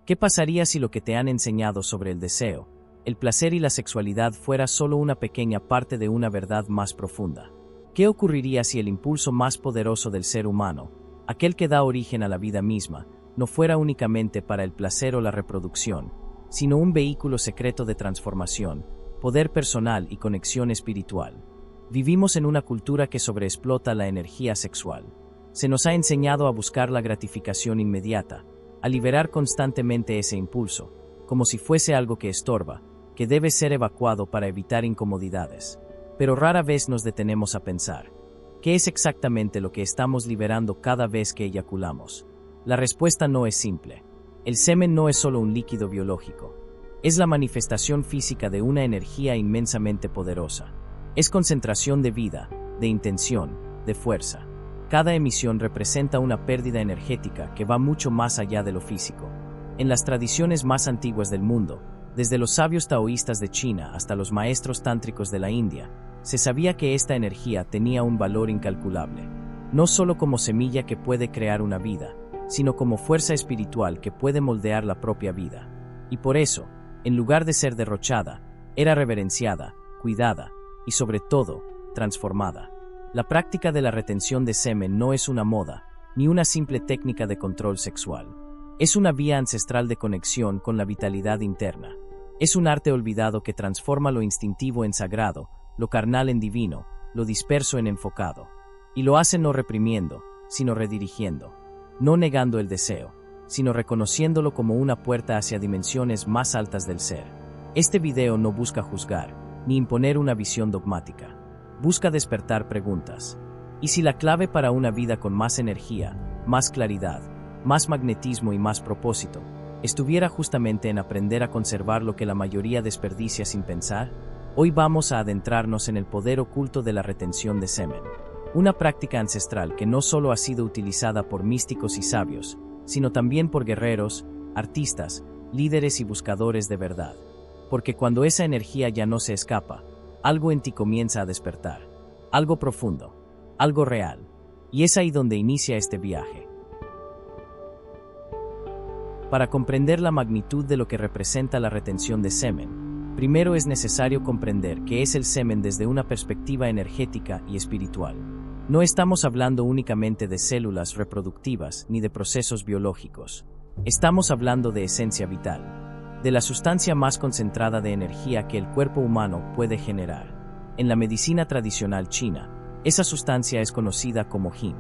¿Qué pasaría si lo que te han enseñado sobre el deseo, el placer y la sexualidad fuera solo una pequeña parte de una verdad más profunda? ¿Qué ocurriría si el impulso más poderoso del ser humano, aquel que da origen a la vida misma, no fuera únicamente para el placer o la reproducción, sino un vehículo secreto de transformación, poder personal y conexión espiritual? Vivimos en una cultura que sobreexplota la energía sexual. Se nos ha enseñado a buscar la gratificación inmediata, a liberar constantemente ese impulso, como si fuese algo que estorba, que debe ser evacuado para evitar incomodidades. Pero rara vez nos detenemos a pensar, ¿qué es exactamente lo que estamos liberando cada vez que eyaculamos? La respuesta no es simple. El semen no es solo un líquido biológico. Es la manifestación física de una energía inmensamente poderosa. Es concentración de vida, de intención, de fuerza. Cada emisión representa una pérdida energética que va mucho más allá de lo físico. En las tradiciones más antiguas del mundo, desde los sabios taoístas de China hasta los maestros tántricos de la India, se sabía que esta energía tenía un valor incalculable, no solo como semilla que puede crear una vida, sino como fuerza espiritual que puede moldear la propia vida. Y por eso, en lugar de ser derrochada, era reverenciada, cuidada y sobre todo, transformada. La práctica de la retención de semen no es una moda, ni una simple técnica de control sexual. Es una vía ancestral de conexión con la vitalidad interna. Es un arte olvidado que transforma lo instintivo en sagrado, lo carnal en divino, lo disperso en enfocado. Y lo hace no reprimiendo, sino redirigiendo. No negando el deseo, sino reconociéndolo como una puerta hacia dimensiones más altas del ser. Este video no busca juzgar, ni imponer una visión dogmática. Busca despertar preguntas. ¿Y si la clave para una vida con más energía, más claridad, más magnetismo y más propósito, estuviera justamente en aprender a conservar lo que la mayoría desperdicia sin pensar? Hoy vamos a adentrarnos en el poder oculto de la retención de semen. Una práctica ancestral que no solo ha sido utilizada por místicos y sabios, sino también por guerreros, artistas, líderes y buscadores de verdad. Porque cuando esa energía ya no se escapa, algo en ti comienza a despertar, algo profundo, algo real, y es ahí donde inicia este viaje. Para comprender la magnitud de lo que representa la retención de semen, primero es necesario comprender qué es el semen desde una perspectiva energética y espiritual. No estamos hablando únicamente de células reproductivas ni de procesos biológicos. Estamos hablando de esencia vital, de la sustancia más concentrada de energía que el cuerpo humano puede generar. En la medicina tradicional china, esa sustancia es conocida como Jing.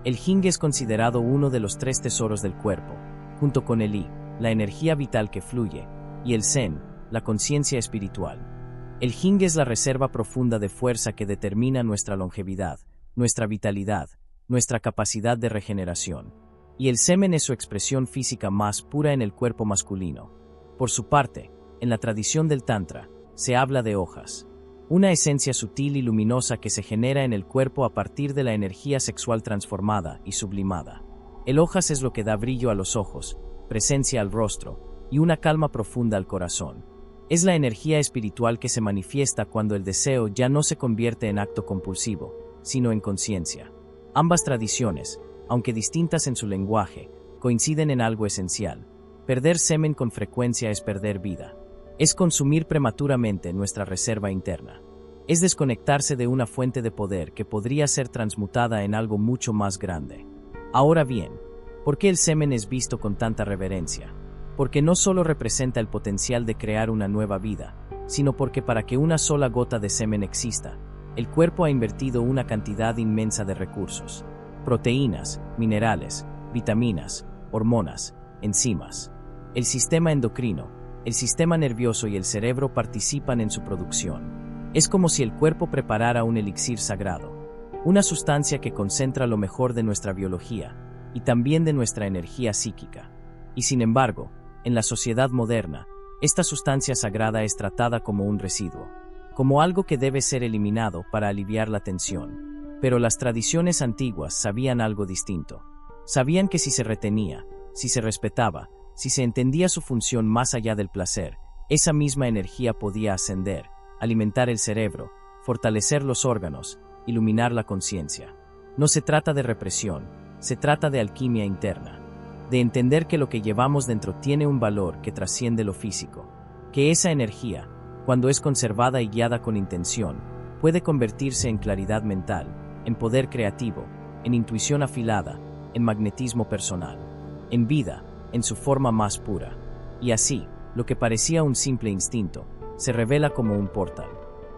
El Jing es considerado uno de los 3 tesoros del cuerpo, junto con el Yi, la energía vital que fluye, y el Zen, la conciencia espiritual. El Jing es la reserva profunda de fuerza que determina nuestra longevidad, nuestra vitalidad, nuestra capacidad de regeneración. Y el semen es su expresión física más pura en el cuerpo masculino. Por su parte, en la tradición del Tantra, se habla de hojas, una esencia sutil y luminosa que se genera en el cuerpo a partir de la energía sexual transformada y sublimada. El hojas es lo que da brillo a los ojos, presencia al rostro y una calma profunda al corazón. Es la energía espiritual que se manifiesta cuando el deseo ya no se convierte en acto compulsivo, sino en conciencia. Ambas tradiciones, aunque distintas en su lenguaje, coinciden en algo esencial. Perder semen con frecuencia es perder vida. Es consumir prematuramente nuestra reserva interna. Es desconectarse de una fuente de poder que podría ser transmutada en algo mucho más grande. Ahora bien, ¿por qué el semen es visto con tanta reverencia? Porque no solo representa el potencial de crear una nueva vida, sino porque para que una sola gota de semen exista, el cuerpo ha invertido una cantidad inmensa de recursos: proteínas, minerales, vitaminas, hormonas, enzimas. El sistema endocrino, el sistema nervioso y el cerebro participan en su producción. Es como si el cuerpo preparara un elixir sagrado, una sustancia que concentra lo mejor de nuestra biología y también de nuestra energía psíquica. Y sin embargo, en la sociedad moderna, esta sustancia sagrada es tratada como un residuo, como algo que debe ser eliminado para aliviar la tensión. Pero las tradiciones antiguas sabían algo distinto. Sabían que si se retenía, si se respetaba, si se entendía su función más allá del placer, esa misma energía podía ascender, alimentar el cerebro, fortalecer los órganos, iluminar la conciencia. No se trata de represión, se trata de alquimia interna. de entender que lo que llevamos dentro tiene un valor que trasciende lo físico, que esa energía, cuando es conservada y guiada con intención, puede convertirse en claridad mental, en poder creativo, en intuición afilada, en magnetismo personal, en vida, en su forma más pura. Y así, lo que parecía un simple instinto, se revela como un portal,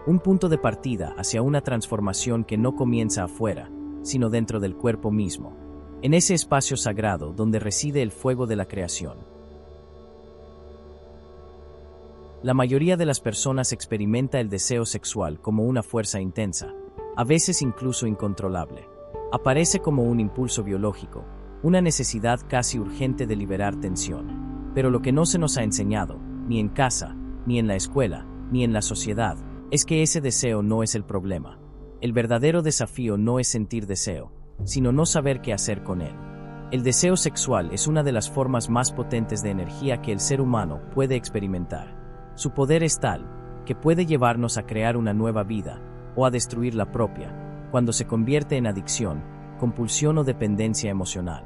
un punto de partida hacia una transformación que no comienza afuera, sino dentro del cuerpo mismo, en ese espacio sagrado donde reside el fuego de la creación. La mayoría de las personas experimenta el deseo sexual como una fuerza intensa, a veces incluso incontrolable. Aparece como un impulso biológico, una necesidad casi urgente de liberar tensión. Pero lo que no se nos ha enseñado, ni en casa, ni en la escuela, ni en la sociedad, es que ese deseo no es el problema. El verdadero desafío no es sentir deseo, sino no saber qué hacer con él. El deseo sexual es una de las formas más potentes de energía que el ser humano puede experimentar. Su poder es tal, que puede llevarnos a crear una nueva vida, o a destruir la propia, cuando se convierte en adicción, compulsión o dependencia emocional.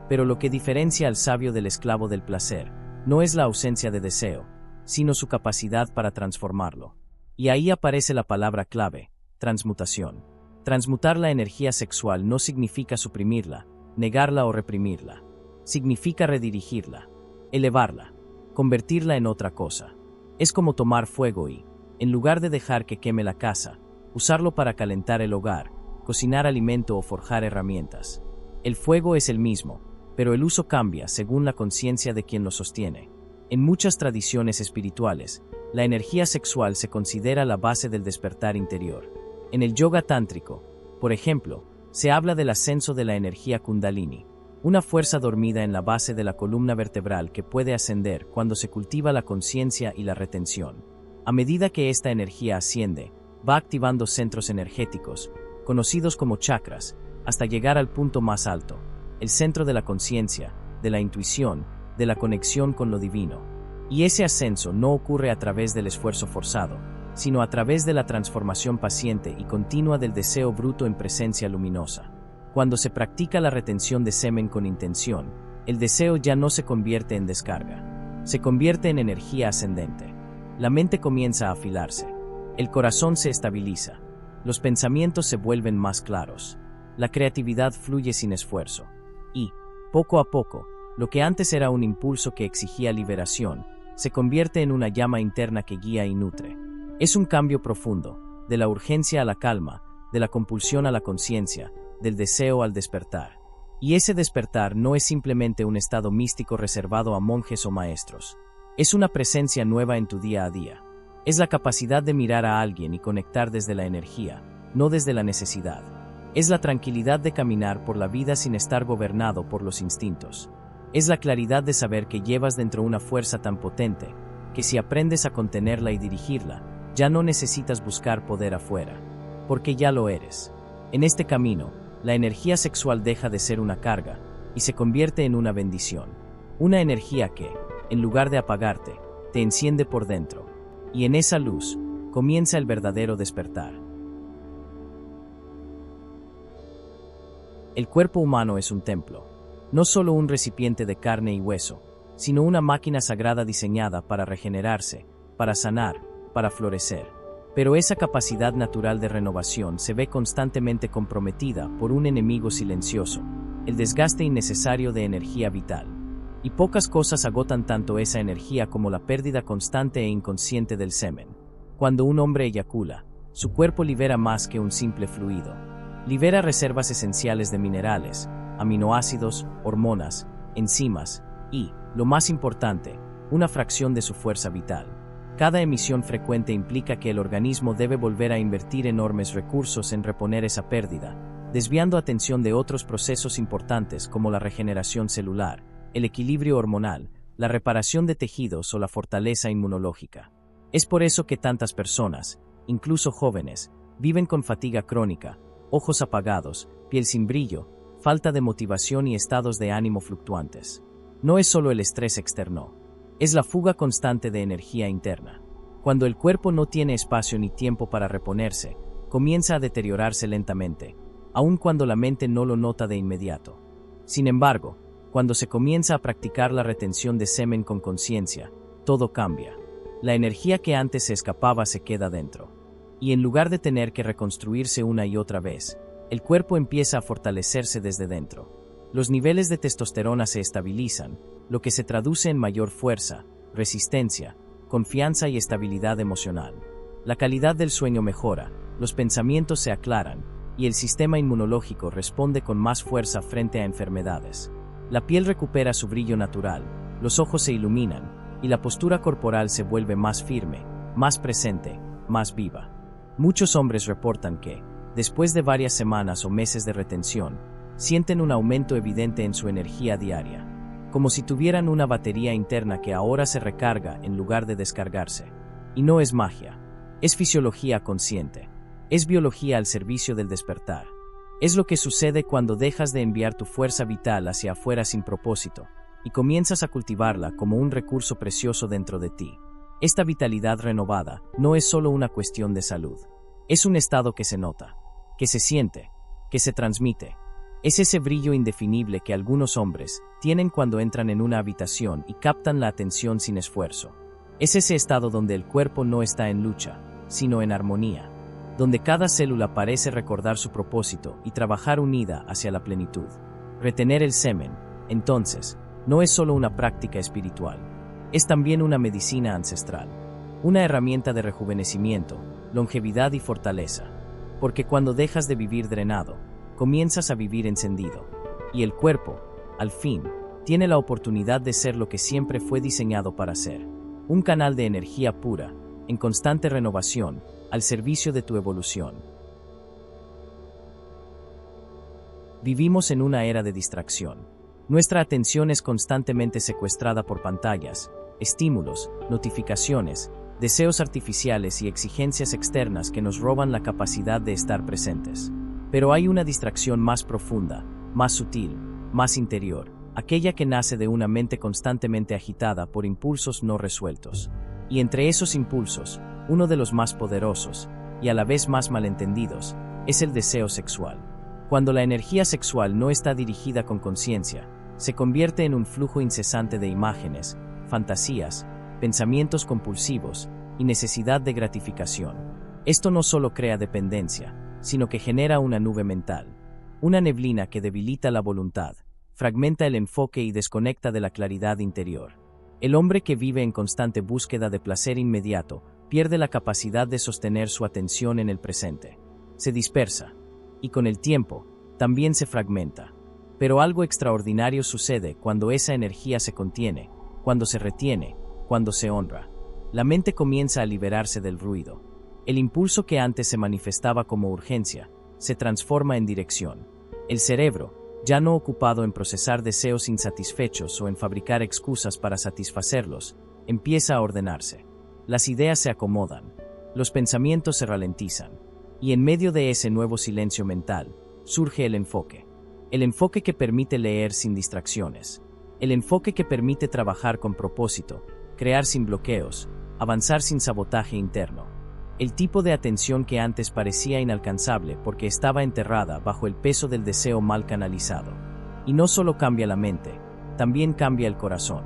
Pero lo que diferencia al sabio del esclavo del placer, no es la ausencia de deseo, sino su capacidad para transformarlo. Y ahí aparece la palabra clave, transmutación. Transmutar la energía sexual no significa suprimirla, negarla o reprimirla. Significa redirigirla, elevarla, convertirla en otra cosa. Es como tomar fuego y, en lugar de dejar que queme la casa, usarlo para calentar el hogar, cocinar alimento o forjar herramientas. El fuego es el mismo, pero el uso cambia según la conciencia de quien lo sostiene. En muchas tradiciones espirituales, la energía sexual se considera la base del despertar interior. En el yoga tántrico, por ejemplo, se habla del ascenso de la energía kundalini, una fuerza dormida en la base de la columna vertebral que puede ascender cuando se cultiva la conciencia y la retención. A medida que esta energía asciende, va activando centros energéticos, conocidos como chakras, hasta llegar al punto más alto, el centro de la conciencia, de la intuición, de la conexión con lo divino. Y ese ascenso no ocurre a través del esfuerzo forzado, sino a través de la transformación paciente y continua del deseo bruto en presencia luminosa. Cuando se practica la retención de semen con intención, el deseo ya no se convierte en descarga, se convierte en energía ascendente. La mente comienza a afilarse, el corazón se estabiliza, los pensamientos se vuelven más claros, la creatividad fluye sin esfuerzo, y, poco a poco, lo que antes era un impulso que exigía liberación, se convierte en una llama interna que guía y nutre. Es un cambio profundo, de la urgencia a la calma, de la compulsión a la conciencia, del deseo al despertar. Y ese despertar no es simplemente un estado místico reservado a monjes o maestros. Es una presencia nueva en tu día a día. Es la capacidad de mirar a alguien y conectar desde la energía, no desde la necesidad. Es la tranquilidad de caminar por la vida sin estar gobernado por los instintos. Es la claridad de saber que llevas dentro una fuerza tan potente, que si aprendes a contenerla y dirigirla, ya no necesitas buscar poder afuera, porque ya lo eres. En este camino, la energía sexual deja de ser una carga y se convierte en una bendición. Una energía que, en lugar de apagarte, te enciende por dentro. Y en esa luz, comienza el verdadero despertar. El cuerpo humano es un templo, no solo un recipiente de carne y hueso, sino una máquina sagrada diseñada para regenerarse, para sanar, para florecer. Pero esa capacidad natural de renovación se ve constantemente comprometida por un enemigo silencioso, el desgaste innecesario de energía vital. Y pocas cosas agotan tanto esa energía como la pérdida constante e inconsciente del semen. Cuando un hombre eyacula, su cuerpo libera más que un simple fluido. Libera reservas esenciales de minerales, aminoácidos, hormonas, enzimas y, lo más importante, una fracción de su fuerza vital. Cada emisión frecuente implica que el organismo debe volver a invertir enormes recursos en reponer esa pérdida, desviando atención de otros procesos importantes como la regeneración celular, el equilibrio hormonal, la reparación de tejidos o la fortaleza inmunológica. Es por eso que tantas personas, incluso jóvenes, viven con fatiga crónica, ojos apagados, piel sin brillo, falta de motivación y estados de ánimo fluctuantes. No es solo el estrés externo, es la fuga constante de energía interna. Cuando el cuerpo no tiene espacio ni tiempo para reponerse, comienza a deteriorarse lentamente, aun cuando la mente no lo nota de inmediato. Sin embargo, Cuando se comienza a practicar la retención de semen con conciencia, todo cambia. La energía que antes se escapaba se queda dentro. Y en lugar de tener que reconstruirse una y otra vez, el cuerpo empieza a fortalecerse desde dentro. Los niveles de testosterona se estabilizan, lo que se traduce en mayor fuerza, resistencia, confianza y estabilidad emocional. La calidad del sueño mejora, los pensamientos se aclaran, y el sistema inmunológico responde con más fuerza frente a enfermedades. La piel recupera su brillo natural, los ojos se iluminan, y la postura corporal se vuelve más firme, más presente, más viva. Muchos hombres reportan que, después de varias semanas o meses de retención, sienten un aumento evidente en su energía diaria, como si tuvieran una batería interna que ahora se recarga en lugar de descargarse. Y no es magia, es fisiología consciente, es biología al servicio del despertar. Es lo que sucede cuando dejas de enviar tu fuerza vital hacia afuera sin propósito, y comienzas a cultivarla como un recurso precioso dentro de ti. Esta vitalidad renovada no es solo una cuestión de salud, es un estado que se nota, que se siente, que se transmite. Es ese brillo indefinible que algunos hombres tienen cuando entran en una habitación y captan la atención sin esfuerzo. Es ese estado donde el cuerpo no está en lucha, sino en armonía, donde cada célula parece recordar su propósito y trabajar unida hacia la plenitud. Retener el semen, entonces, no es solo una práctica espiritual, es también una medicina ancestral, una herramienta de rejuvenecimiento, longevidad y fortaleza, porque cuando dejas de vivir drenado, comienzas a vivir encendido, y el cuerpo, al fin, tiene la oportunidad de ser lo que siempre fue diseñado para ser, un canal de energía pura, en constante renovación, al servicio de tu evolución. Vivimos en una era de distracción. Nuestra atención es constantemente secuestrada por pantallas, estímulos, notificaciones, deseos artificiales y exigencias externas que nos roban la capacidad de estar presentes. Pero hay una distracción más profunda, más sutil, más interior, aquella que nace de una mente constantemente agitada por impulsos no resueltos. Y entre esos impulsos, uno de los más poderosos, y a la vez más malentendidos, es el deseo sexual. Cuando la energía sexual no está dirigida con conciencia, se convierte en un flujo incesante de imágenes, fantasías, pensamientos compulsivos y necesidad de gratificación. Esto no solo crea dependencia, sino que genera una nube mental, una neblina que debilita la voluntad, fragmenta el enfoque y desconecta de la claridad interior. El hombre que vive en constante búsqueda de placer inmediato pierde la capacidad de sostener su atención en el presente. Se dispersa, y con el tiempo, también se fragmenta. Pero algo extraordinario sucede cuando esa energía se contiene, cuando se retiene, cuando se honra. La mente comienza a liberarse del ruido. El impulso que antes se manifestaba como urgencia, se transforma en dirección. El cerebro, ya no ocupado en procesar deseos insatisfechos o en fabricar excusas para satisfacerlos, empieza a ordenarse. Las ideas se acomodan, los pensamientos se ralentizan, y en medio de ese nuevo silencio mental, surge el enfoque. El enfoque que permite leer sin distracciones. El enfoque que permite trabajar con propósito, crear sin bloqueos, avanzar sin sabotaje interno. El tipo de atención que antes parecía inalcanzable porque estaba enterrada bajo el peso del deseo mal canalizado. Y no solo cambia la mente, también cambia el corazón.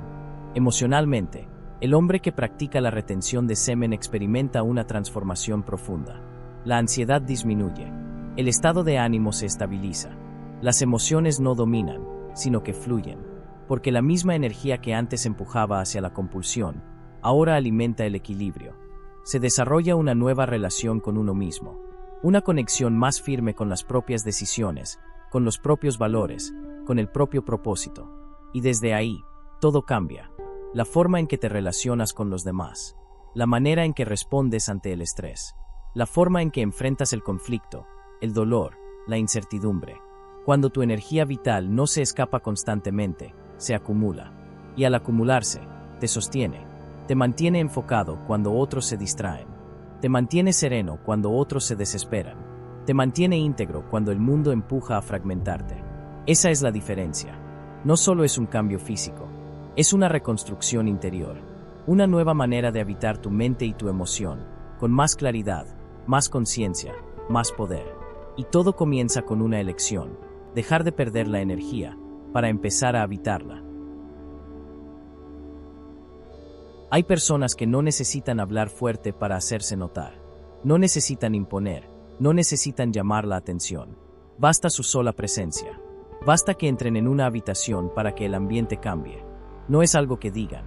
Emocionalmente, el hombre que practica la retención de semen experimenta una transformación profunda. La ansiedad disminuye, el estado de ánimo se estabiliza, las emociones no dominan, sino que fluyen, porque la misma energía que antes empujaba hacia la compulsión, ahora alimenta el equilibrio. Se desarrolla una nueva relación con uno mismo, una conexión más firme con las propias decisiones, con los propios valores, con el propio propósito. Y desde ahí, todo cambia. La forma en que te relacionas con los demás, la manera en que respondes ante el estrés, la forma en que enfrentas el conflicto, el dolor, la incertidumbre. Cuando tu energía vital no se escapa constantemente, se acumula. Y al acumularse, te sostiene. Te mantiene enfocado cuando otros se distraen. Te mantiene sereno cuando otros se desesperan. Te mantiene íntegro cuando el mundo empuja a fragmentarte. Esa es la diferencia. No solo es un cambio físico, es una reconstrucción interior. Una nueva manera de habitar tu mente y tu emoción, con más claridad, más conciencia, más poder. Y todo comienza con una elección: dejar de perder la energía, para empezar a habitarla. Hay personas que no necesitan hablar fuerte para hacerse notar. No necesitan imponer, no necesitan llamar la atención. Basta su sola presencia. Basta que entren en una habitación para que el ambiente cambie. No es algo que digan,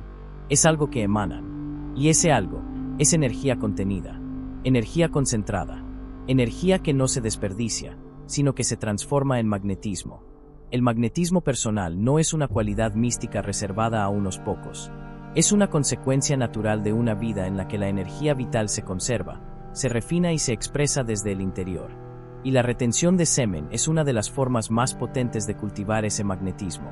es algo que emanan. Y ese algo es energía contenida, energía concentrada, energía que no se desperdicia, sino que se transforma en magnetismo. El magnetismo personal no es una cualidad mística reservada a unos pocos. Es una consecuencia natural de una vida en la que la energía vital se conserva, se refina y se expresa desde el interior. Y la retención de semen es una de las formas más potentes de cultivar ese magnetismo.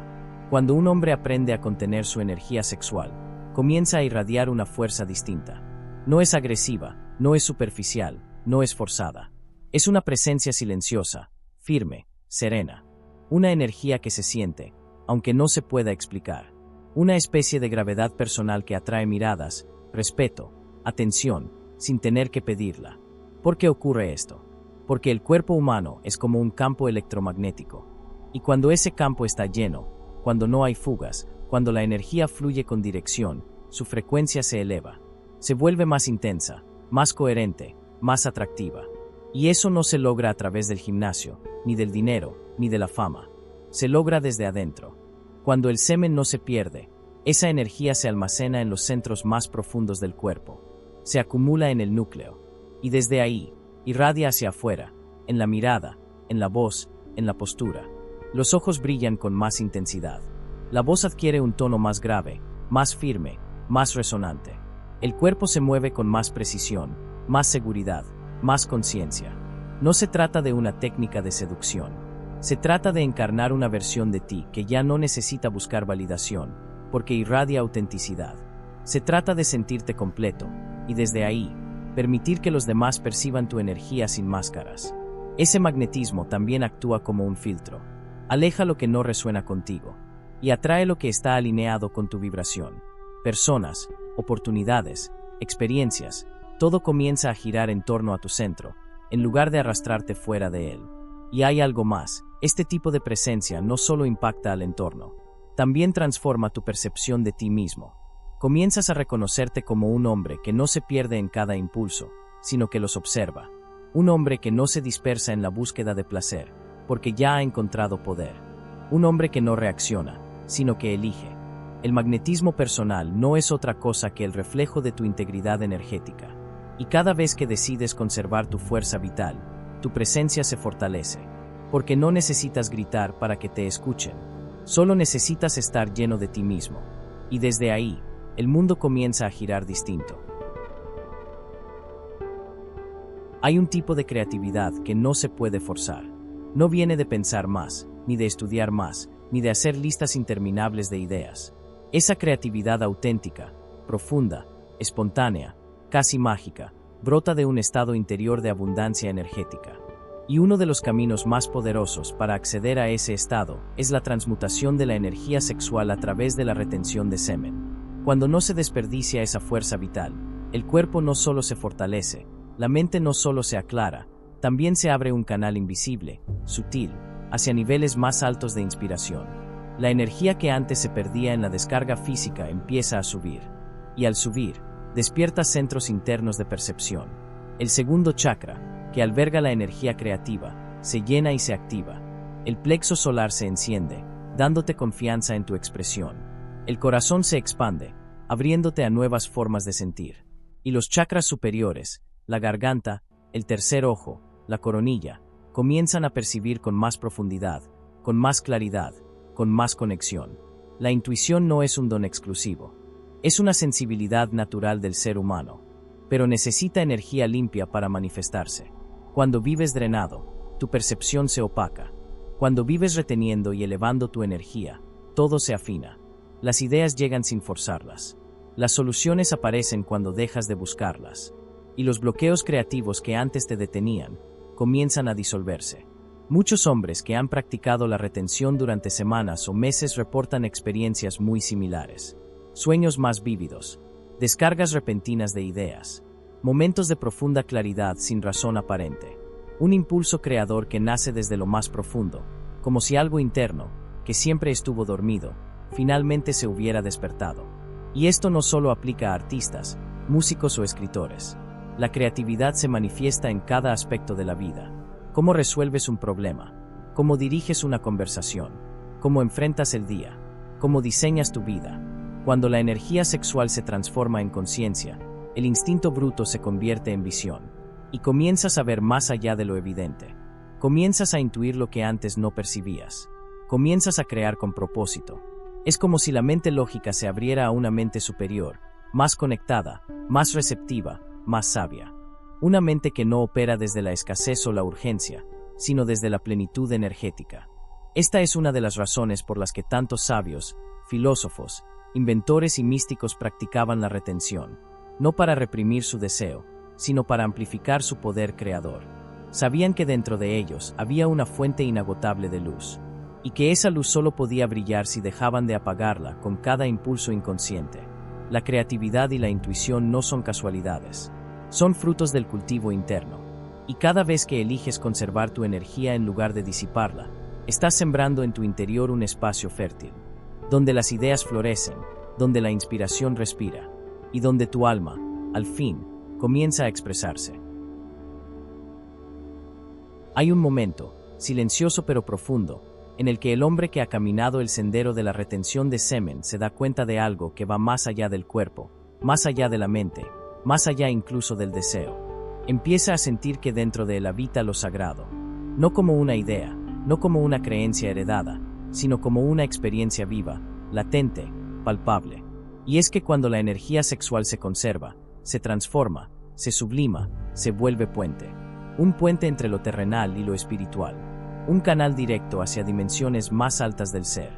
Cuando un hombre aprende a contener su energía sexual, comienza a irradiar una fuerza distinta. No es agresiva, no es superficial, no es forzada. Es una presencia silenciosa, firme, serena. Una energía que se siente, aunque no se pueda explicar. Una especie de gravedad personal que atrae miradas, respeto, atención, sin tener que pedirla. ¿Por qué ocurre esto? Porque el cuerpo humano es como un campo electromagnético. Y cuando ese campo está lleno, cuando no hay fugas, cuando la energía fluye con dirección, su frecuencia se eleva. Se vuelve más intensa, más coherente, más atractiva. Y eso no se logra a través del gimnasio, ni del dinero, ni de la fama. Se logra desde adentro. Cuando el semen no se pierde, esa energía se almacena en los centros más profundos del cuerpo. Se acumula en el núcleo. Y desde ahí, irradia hacia afuera, en la mirada, en la voz, en la postura. Los ojos brillan con más intensidad. La voz adquiere un tono más grave, más firme, más resonante. El cuerpo se mueve con más precisión, más seguridad, más conciencia. No se trata de una técnica de seducción. Se trata de encarnar una versión de ti que ya no necesita buscar validación, porque irradia autenticidad. Se trata de sentirte completo, y desde ahí, permitir que los demás perciban tu energía sin máscaras. Ese magnetismo también actúa como un filtro. Aleja lo que no resuena contigo, y atrae lo que está alineado con tu vibración. Personas, oportunidades, experiencias, todo comienza a girar en torno a tu centro, en lugar de arrastrarte fuera de él. Y hay algo más, este tipo de presencia no solo impacta al entorno, también transforma tu percepción de ti mismo. Comienzas a reconocerte como un hombre que no se pierde en cada impulso, sino que los observa. Un hombre que no se dispersa en la búsqueda de placer, porque ya ha encontrado poder. Un hombre que no reacciona, sino que elige. El magnetismo personal no es otra cosa que el reflejo de tu integridad energética. Y cada vez que decides conservar tu fuerza vital, tu presencia se fortalece. Porque no necesitas gritar para que te escuchen. Solo necesitas estar lleno de ti mismo. Y desde ahí, el mundo comienza a girar distinto. Hay un tipo de creatividad que no se puede forzar. No viene de pensar más, ni de estudiar más, ni de hacer listas interminables de ideas. Esa creatividad auténtica, profunda, espontánea, casi mágica, brota de un estado interior de abundancia energética. Y uno de los caminos más poderosos para acceder a ese estado es la transmutación de la energía sexual a través de la retención de semen. Cuando no se desperdicia esa fuerza vital, el cuerpo no solo se fortalece, la mente no solo se aclara, también se abre un canal invisible, sutil, hacia niveles más altos de inspiración. La energía que antes se perdía en la descarga física empieza a subir. Y al subir, despierta centros internos de percepción. El segundo chakra, que alberga la energía creativa, se llena y se activa. El plexo solar se enciende, dándote confianza en tu expresión. El corazón se expande, abriéndote a nuevas formas de sentir. Y los chakras superiores, la garganta, el tercer ojo, la coronilla, comienzan a percibir con más profundidad, con más claridad, con más conexión. La intuición no es un don exclusivo. Es una sensibilidad natural del ser humano, pero necesita energía limpia para manifestarse. Cuando vives drenado, tu percepción se opaca. Cuando vives reteniendo y elevando tu energía, todo se afina. Las ideas llegan sin forzarlas. Las soluciones aparecen cuando dejas de buscarlas. Y los bloqueos creativos que antes te detenían, comienzan a disolverse. Muchos hombres que han practicado la retención durante semanas o meses reportan experiencias muy similares. Sueños más vívidos, descargas repentinas de ideas, momentos de profunda claridad sin razón aparente. Un impulso creador que nace desde lo más profundo, como si algo interno, que siempre estuvo dormido, finalmente se hubiera despertado. Y esto no solo aplica a artistas, músicos o escritores. La creatividad se manifiesta en cada aspecto de la vida. Cómo resuelves un problema, cómo diriges una conversación, cómo enfrentas el día, cómo diseñas tu vida. Cuando la energía sexual se transforma en conciencia, el instinto bruto se convierte en visión, y comienzas a ver más allá de lo evidente. Comienzas a intuir lo que antes no percibías. Comienzas a crear con propósito. Es como si la mente lógica se abriera a una mente superior, más conectada, más receptiva, más sabia. Una mente que no opera desde la escasez o la urgencia, sino desde la plenitud energética. Esta es una de las razones por las que tantos sabios, filósofos, inventores y místicos practicaban la retención, no para reprimir su deseo, sino para amplificar su poder creador. Sabían que dentro de ellos había una fuente inagotable de luz, y que esa luz solo podía brillar si dejaban de apagarla con cada impulso inconsciente. La creatividad y la intuición no son casualidades, son frutos del cultivo interno, y cada vez que eliges conservar tu energía en lugar de disiparla, estás sembrando en tu interior un espacio fértil, donde las ideas florecen, donde la inspiración respira, y donde tu alma, al fin, comienza a expresarse. Hay un momento, silencioso pero profundo, en el que el hombre que ha caminado el sendero de la retención de semen se da cuenta de algo que va más allá del cuerpo, más allá de la mente, más allá incluso del deseo. Empieza a sentir que dentro de él habita lo sagrado, no como una idea, no como una creencia heredada, sino como una experiencia viva, latente, palpable. Y es que cuando la energía sexual se conserva, se transforma, se sublima, se vuelve puente. Un puente entre lo terrenal y lo espiritual. Un canal directo hacia dimensiones más altas del ser.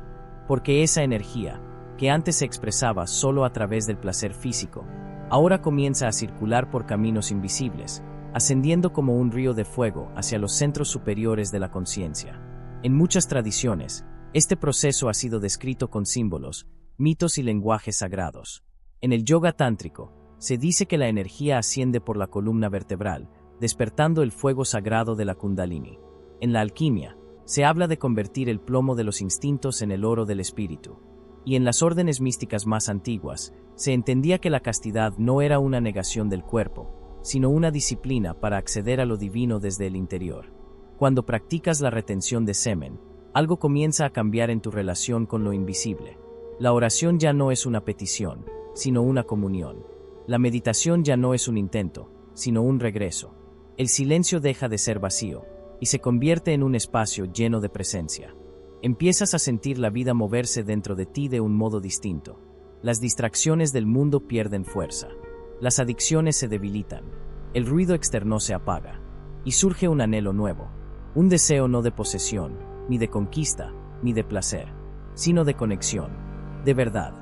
Porque esa energía, que antes se expresaba solo a través del placer físico, ahora comienza a circular por caminos invisibles, ascendiendo como un río de fuego hacia los centros superiores de la conciencia. En muchas tradiciones, este proceso ha sido descrito con símbolos, mitos y lenguajes sagrados. En el yoga tántrico, se dice que la energía asciende por la columna vertebral, despertando el fuego sagrado de la Kundalini. En la alquimia, se habla de convertir el plomo de los instintos en el oro del espíritu. Y en las órdenes místicas más antiguas, se entendía que la castidad no era una negación del cuerpo, sino una disciplina para acceder a lo divino desde el interior. Cuando practicas la retención de semen, algo comienza a cambiar en tu relación con lo invisible. La oración ya no es una petición, sino una comunión. La meditación ya no es un intento, sino un regreso. El silencio deja de ser vacío, y se convierte en un espacio lleno de presencia. Empiezas a sentir la vida moverse dentro de ti de un modo distinto. Las distracciones del mundo pierden fuerza. Las adicciones se debilitan. El ruido externo se apaga. Y surge un anhelo nuevo. Un deseo no de posesión, ni de conquista, ni de placer, sino de conexión, de verdad,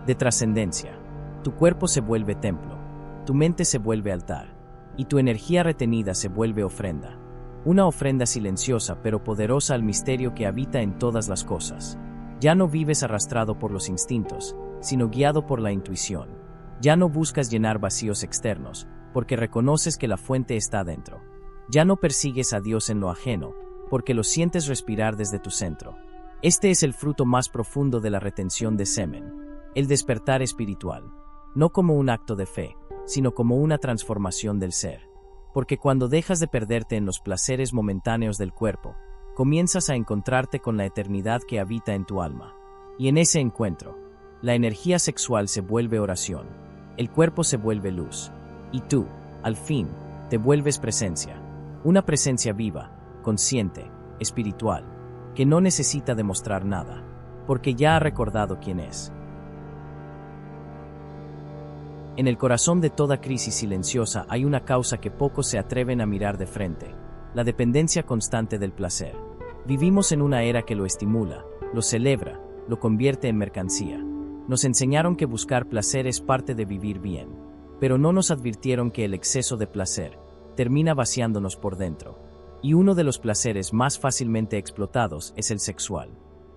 de trascendencia. Tu cuerpo se vuelve templo. Tu mente se vuelve altar. Y tu energía retenida se vuelve ofrenda. Una ofrenda silenciosa pero poderosa al misterio que habita en todas las cosas. Ya no vives arrastrado por los instintos, sino guiado por la intuición. Ya no buscas llenar vacíos externos, porque reconoces que la fuente está dentro. Ya no persigues a Dios en lo ajeno, porque lo sientes respirar desde tu centro. Este es el fruto más profundo de la retención de semen, el despertar espiritual, no como un acto de fe, sino como una transformación del ser. Porque cuando dejas de perderte en los placeres momentáneos del cuerpo, comienzas a encontrarte con la eternidad que habita en tu alma. Y en ese encuentro, la energía sexual se vuelve oración, el cuerpo se vuelve luz, y tú, al fin, te vuelves presencia. Una presencia viva, consciente, espiritual, que no necesita demostrar nada, porque ya ha recordado quién es. En el corazón de toda crisis silenciosa hay una causa que pocos se atreven a mirar de frente: la dependencia constante del placer. Vivimos en una era que lo estimula, lo celebra, lo convierte en mercancía. Nos enseñaron que buscar placer es parte de vivir bien, pero no nos advirtieron que el exceso de placer termina vaciándonos por dentro. Y uno de los placeres más fácilmente explotados es el sexual.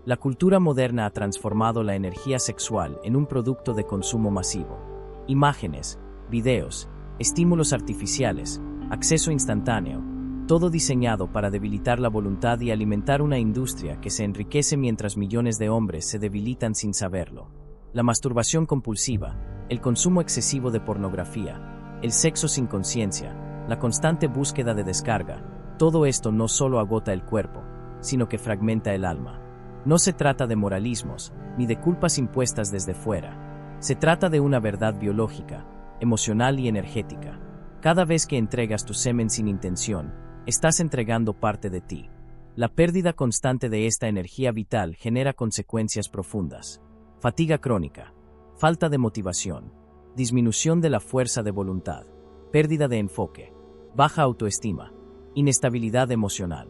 La cultura moderna ha transformado la energía sexual en un producto de consumo masivo. Imágenes, videos, estímulos artificiales, acceso instantáneo. todo diseñado para debilitar la voluntad y alimentar una industria que se enriquece mientras millones de hombres se debilitan sin saberlo. La masturbación compulsiva, el consumo excesivo de pornografía, el sexo sin conciencia, la constante búsqueda de descarga, todo esto no solo agota el cuerpo, sino que fragmenta el alma. No se trata de moralismos, ni de culpas impuestas desde fuera. Se trata de una verdad biológica, emocional y energética. Cada vez que entregas tu semen sin intención, estás entregando parte de ti. La pérdida constante de esta energía vital genera consecuencias profundas. Fatiga crónica, falta de motivación, disminución de la fuerza de voluntad, pérdida de enfoque, baja autoestima, inestabilidad emocional,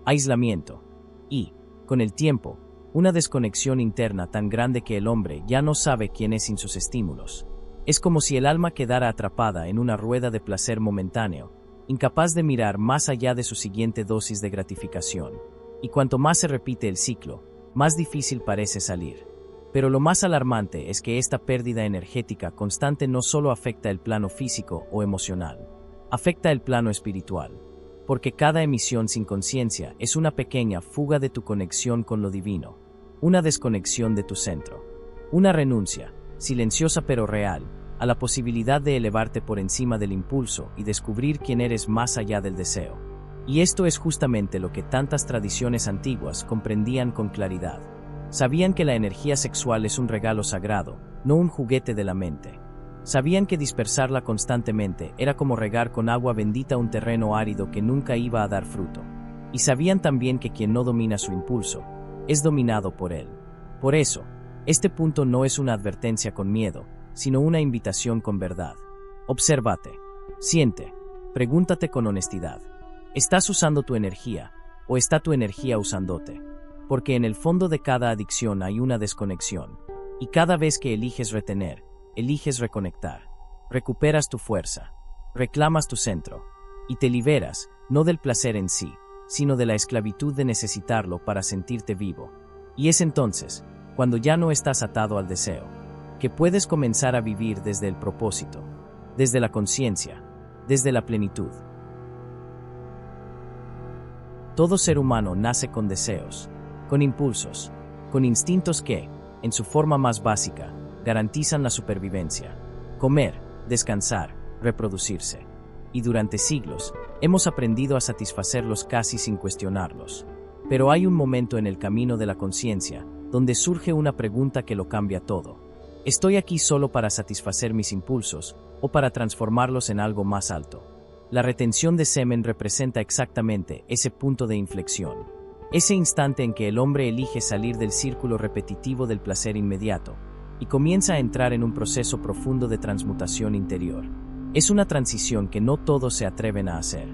aislamiento y, con el tiempo, una desconexión interna tan grande que el hombre ya no sabe quién es sin sus estímulos. Es como si el alma quedara atrapada en una rueda de placer momentáneo, incapaz de mirar más allá de su siguiente dosis de gratificación. Y cuanto más se repite el ciclo, más difícil parece salir. Pero lo más alarmante es que esta pérdida energética constante no solo afecta el plano físico o emocional, afecta el plano espiritual. Porque cada emisión sin conciencia es una pequeña fuga de tu conexión con lo divino, una desconexión de tu centro, una renuncia, silenciosa pero real, a la posibilidad de elevarte por encima del impulso y descubrir quién eres más allá del deseo. Y esto es justamente lo que tantas tradiciones antiguas comprendían con claridad. Sabían que la energía sexual es un regalo sagrado, no un juguete de la mente. Sabían que dispersarla constantemente era como regar con agua bendita un terreno árido que nunca iba a dar fruto. Y sabían también que quien no domina su impulso, es dominado por él. Por eso, este punto no es una advertencia con miedo, sino una invitación con verdad. Obsérvate, siente, pregúntate con honestidad. ¿Estás usando tu energía, o está tu energía usándote? Porque en el fondo de cada adicción hay una desconexión, y cada vez que eliges retener, eliges reconectar. Recuperas tu fuerza, reclamas tu centro, y te liberas, no del placer en sí, sino de la esclavitud de necesitarlo para sentirte vivo. Y es entonces, cuando ya no estás atado al deseo, que puedes comenzar a vivir desde el propósito, desde la conciencia, desde la plenitud. Todo ser humano nace con deseos, con impulsos, con instintos que, en su forma más básica, garantizan la supervivencia, comer, descansar, reproducirse. Y durante siglos, hemos aprendido a satisfacerlos casi sin cuestionarlos. Pero hay un momento en el camino de la conciencia, donde surge una pregunta que lo cambia todo. ¿Estoy aquí solo para satisfacer mis impulsos, o para transformarlos en algo más alto? La retención de semen representa exactamente ese punto de inflexión. Ese instante en que el hombre elige salir del círculo repetitivo del placer inmediato, y comienza a entrar en un proceso profundo de transmutación interior. Es una transición que no todos se atreven a hacer,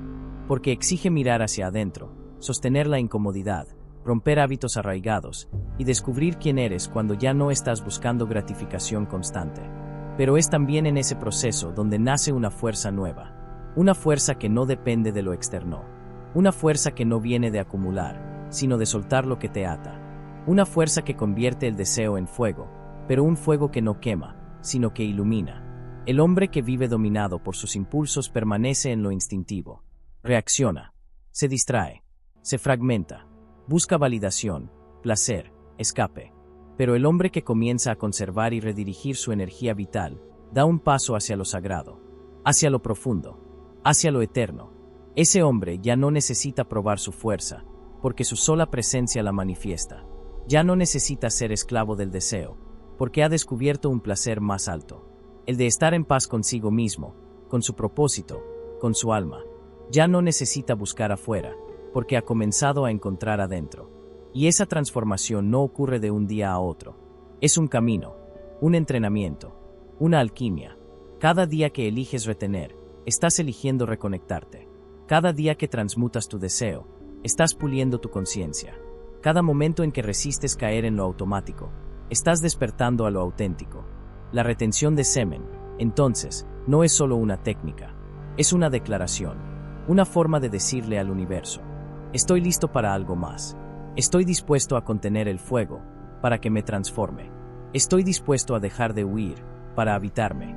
porque exige mirar hacia adentro, sostener la incomodidad, romper hábitos arraigados, y descubrir quién eres cuando ya no estás buscando gratificación constante. Pero es también en ese proceso donde nace una fuerza nueva, una fuerza que no depende de lo externo, una fuerza que no viene de acumular, sino de soltar lo que te ata, una fuerza que convierte el deseo en fuego, pero un fuego que no quema, sino que ilumina. El hombre que vive dominado por sus impulsos permanece en lo instintivo. Reacciona, se distrae, se fragmenta, busca validación, placer, escape. Pero el hombre que comienza a conservar y redirigir su energía vital, da un paso hacia lo sagrado, hacia lo profundo, hacia lo eterno. Ese hombre ya no necesita probar su fuerza, porque su sola presencia la manifiesta. Ya no necesita ser esclavo del deseo, porque ha descubierto un placer más alto, el de estar en paz consigo mismo, con su propósito, con su alma. Ya no necesita buscar afuera, porque ha comenzado a encontrar adentro. Y esa transformación no ocurre de un día a otro. Es un camino, un entrenamiento, una alquimia. Cada día que eliges retener, estás eligiendo reconectarte. Cada día que transmutas tu deseo, estás puliendo tu conciencia. Cada momento en que resistes caer en lo automático, estás despertando a lo auténtico. La retención de semen, entonces, no es solo una técnica, es una declaración, una forma de decirle al universo: estoy listo para algo más. Estoy dispuesto a contener el fuego, para que me transforme. Estoy dispuesto a dejar de huir, para habitarme.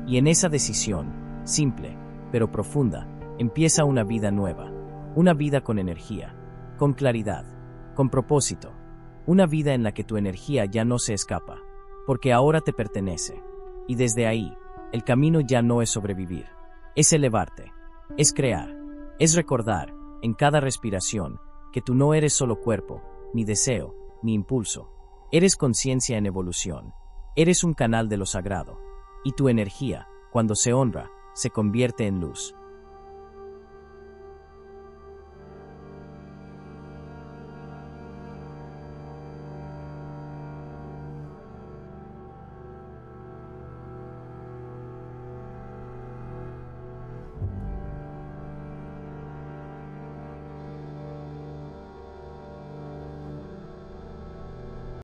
Y en esa decisión, simple, pero profunda, empieza una vida nueva. Una vida con energía, con claridad, con propósito. Una vida en la que tu energía ya no se escapa, porque ahora te pertenece. Y desde ahí, el camino ya no es sobrevivir, es elevarte, es crear, es recordar, en cada respiración, que tú no eres solo cuerpo, ni deseo, ni impulso. Eres conciencia en evolución, eres un canal de lo sagrado, y tu energía, cuando se honra, se convierte en luz.